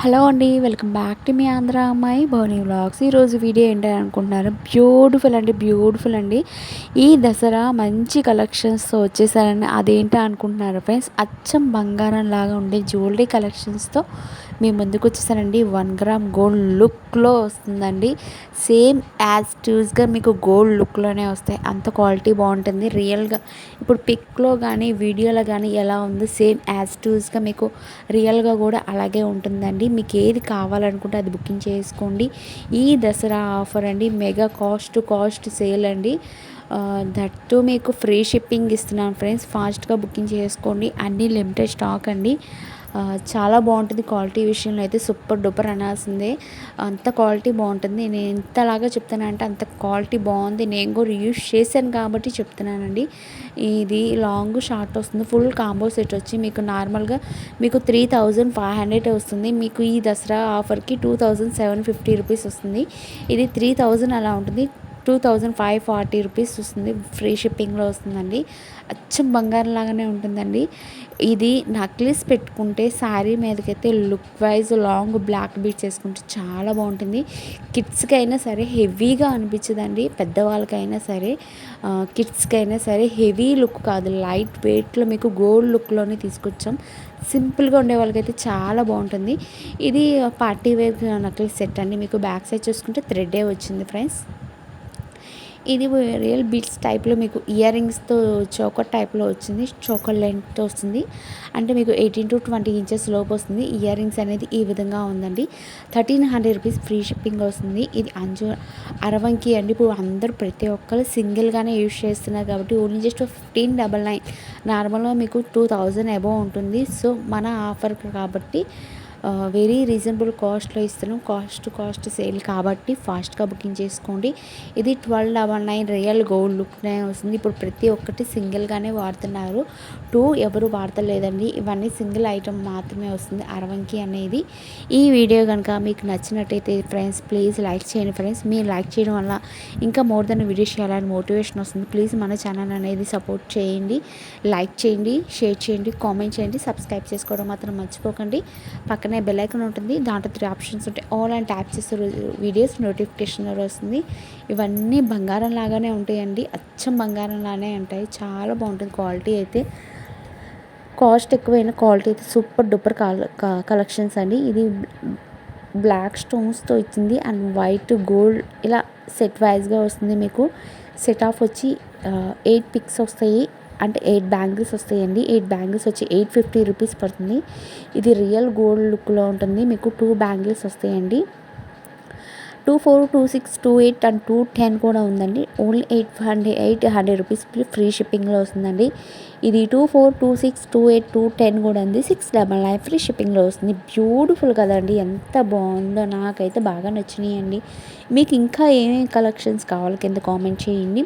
Hello అండి, welcome back to me Andhra అమ్మాయి Bhavani vlogs. ఈరోజు వీడియో ఏంటని అనుకుంటున్నారు, బ్యూటిఫుల్ అండి. ఈ దసరా మంచి కలెక్షన్స్తో వచ్చేసారండి. అదేంటో అనుకుంటున్నారు ఫ్రెండ్స్, అచ్చం బంగారం లాగా ఉండే జ్యువెలరీ కలెక్షన్స్తో మీ ముందుకు వచ్చేసానండి. 1 గ్రామ్ గోల్డ్ లుక్లో వస్తుందండి. సేమ్ యాజ్ ట్యూస్గా మీకు గోల్డ్ లుక్లోనే వస్తాయి. అంత క్వాలిటీ బాగుంటుంది రియల్గా. ఇప్పుడు పిక్లో కానీ వీడియోలో కానీ ఎలా ఉందో సేమ్ యాజ్ ట్యూస్గా మీకు రియల్గా కూడా అలాగే ఉంటుందండి. మీకు ఏది కావాలనుకుంటే అది బుకింగ్ చేసుకోండి. ఈ దసరా ఆఫర్ అండి, మెగా కాస్ట్ సేల్ అండి. దట్టు మీకు ఫ్రీ షిప్పింగ్ ఇస్తున్నాను ఫ్రెండ్స్. ఫాస్ట్గా బుకింగ్ చేసుకోండి. అన్నీ లిమిటెడ్ స్టాక్ అండి. చాలా బాగుంటుంది. క్వాలిటీ విషయంలో అయితే సూపర్ డూపర్ అనాల్సిందే. అంత క్వాలిటీ బాగుంటుంది. నేను ఎంతలాగా చెప్తానంటే అంత క్వాలిటీ బాగుంది. నేను కూడా యూస్ చేశాను కాబట్టి చెప్తున్నానండి. ఇది లాంగ్ షార్ట్ వస్తుంది. ఫుల్ కాంబో సెట్ వచ్చి మీకు నార్మల్గా మీకు 3500 వస్తుంది. మీకు ఈ దసరా ఆఫర్కి 2750 రూపీస్ వస్తుంది. ఇది 3000 అలా ఉంటుంది. 2540 రూపీస్ వస్తుంది. ఫ్రీ షిప్పింగ్లో వస్తుందండి. అచ్చం బంగారం లాగానే ఉంటుందండి. ఇది నక్లీస్ పెట్టుకుంటే శారీ మీదకైతే look wise long black beads వేసుకుంటే చాలా బాగుంటుంది. కిడ్స్కి అయినా సరే హెవీగా అనిపించదండి. పెద్దవాళ్ళకైనా సరే కిడ్స్కి అయినా సరే హెవీ లుక్ కాదు, లైట్ వెయిట్లో మీకు గోల్డ్ లుక్లోనే తీసుకొచ్చాం. సింపుల్గా ఉండే వాళ్ళకైతే చాలా బాగుంటుంది. ఇది పార్టీ వేర్ నక్లీస్ సెట్ అండి. మీకు బ్యాక్ సైడ్ చూసుకుంటే థ్రెడ్డే వచ్చింది ఫ్రెండ్స్. ఇది రియల్ బీట్స్ టైప్లో మీకు ఇయర్ రింగ్స్తో చోకర్ టైప్లో వచ్చింది. చోకర్ లెంగ్త్తో వస్తుంది. అంటే మీకు 18 to 20 ఇంచెస్ లోపు వస్తుంది. ఇయర్ రింగ్స్ అనేది ఈ విధంగా ఉందండి. 1300 రూపీస్ ఫ్రీ షిప్పింగ్ వస్తుంది. ఇది అరవంకి అండి. ఇప్పుడు అందరూ ప్రతి ఒక్కరు సింగిల్గానే యూజ్ చేస్తున్నారు కాబట్టి ఓన్లీ జస్ట్ 1599. నార్మల్గా మీకు 2000 అబోవ్ ఉంటుంది. సో మన ఆఫర్ కాబట్టి వెరీ రీజనబుల్ కాస్ట్లో ఇస్తున్నాం. కాస్ట్ సేల్ కాబట్టి ఫాస్ట్గా బుకింగ్ చేసుకోండి. ఇది 1299 రియల్ గోల్డ్ లుక్నే వస్తుంది. ఇప్పుడు ప్రతి ఒక్కటి సింగిల్గానే వాడుతున్నారు. 2 ఎవరు వాడతలేదండి. ఇవన్నీ సింగిల్ ఐటమ్ మాత్రమే వస్తుంది అరవంకి అనేది. ఈ వీడియో కనుక మీకు నచ్చినట్టయితే ఫ్రెండ్స్ ప్లీజ్ లైక్ చేయండి ఫ్రెండ్స్. మీరు లైక్ చేయడం వల్ల ఇంకా మోర్ దెన్ వీడియోస్ చేయాలని మోటివేషన్ వస్తుంది. ప్లీజ్ మన ఛానల్ అనేది సపోర్ట్ చేయండి. లైక్ చేయండి, షేర్ చేయండి, కామెంట్ చేయండి, సబ్స్క్రైబ్ చేసుకోవడం మాత్రం మర్చిపోకండి. పక్కనే బెల్ ఐకాన్ ఉంటుంది. దాంట్లో 3 ఆప్షన్స్ ఉంటాయి. ఆల్ అండ్ ట్యాప్ చేస్తే వీడియోస్ నోటిఫికేషన్ వస్తుంది. ఇవన్నీ బంగారం లాగానే ఉంటాయండి. అచ్చం బంగారం లాగానే ఉంటాయి. చాలా బాగుంటుంది క్వాలిటీ అయితే. కాస్ట్ ఎక్కువైన క్వాలిటీ అయితే సూపర్ డూపర్ కలెక్షన్స్ అండి. ఇది బ్లాక్ స్టోన్స్తో ఇచ్చింది అండ్ వైట్ గోల్డ్ ఇలా సెట్ వైజ్గా వస్తుంది. మీకు సెట్ ఆఫ్ వచ్చి 8 పిక్స్ వస్తాయి. అంటే 8 బ్యాంగిల్స్ వస్తాయండి. 8 బ్యాంగిల్స్ వచ్చి 850 రూపీస్ పడుతుంది. ఇది రియల్ గోల్డ్ లుక్లో ఉంటుంది. మీకు 2 బ్యాంగిల్స్ వస్తాయండి. 24, 26, 28 అండ్ 210 కూడా ఉందండి. ఓన్లీ 800 రూపీస్ ఫ్రీ షిప్పింగ్లో వస్తుందండి. ఇది 24, 26, 28, 210 కూడా ఉంది. 699 ఫ్రీ షిప్పింగ్లో వస్తుంది. బ్యూటిఫుల్ కదండి, ఎంత బాగుందో. నాకైతే బాగా నచ్చినాయండి. మీకు ఇంకా ఏమేమి కలెక్షన్స్ కావాలి కింద కామెంట్ చేయండి.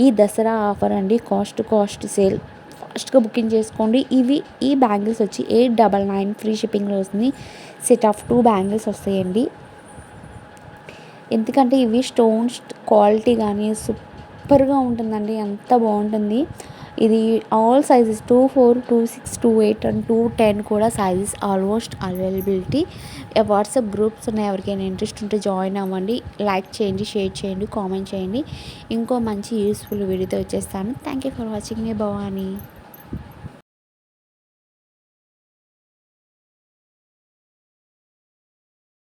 ఈ దసరా ఆఫర్ అండి, కాస్ట్ సేల్. ఫాస్ట్గా బుకింగ్ చేసుకోండి. ఈ బ్యాంగిల్స్ వచ్చి 899 ఫ్రీ షిప్పింగ్లో వస్తుంది. సెట్ ఆఫ్ 2 బ్యాంగిల్స్ వస్తాయండి. ఎందుకంటే ఇవి స్టోన్స్ క్వాలిటీ కానీ సూపర్గా ఉంటుందండి. అంత బాగుంటుంది. ఇది ఆల్ సైజెస్ 24, 26, 28 అండ్ 210 కూడా sizes almost availability. WhatsApp groups ఉన్నాయి. ఎవరికైనా ఇంట్రెస్ట్ ఉంటే జాయిన్ అవ్వండి. లైక్ చేయండి, షేర్ చేయండి, కామెంట్ చేయండి. ఇంకో మంచి యూస్ఫుల్ వీడియోతో వచ్చేస్తాను. Thank you for watching. Bhavani.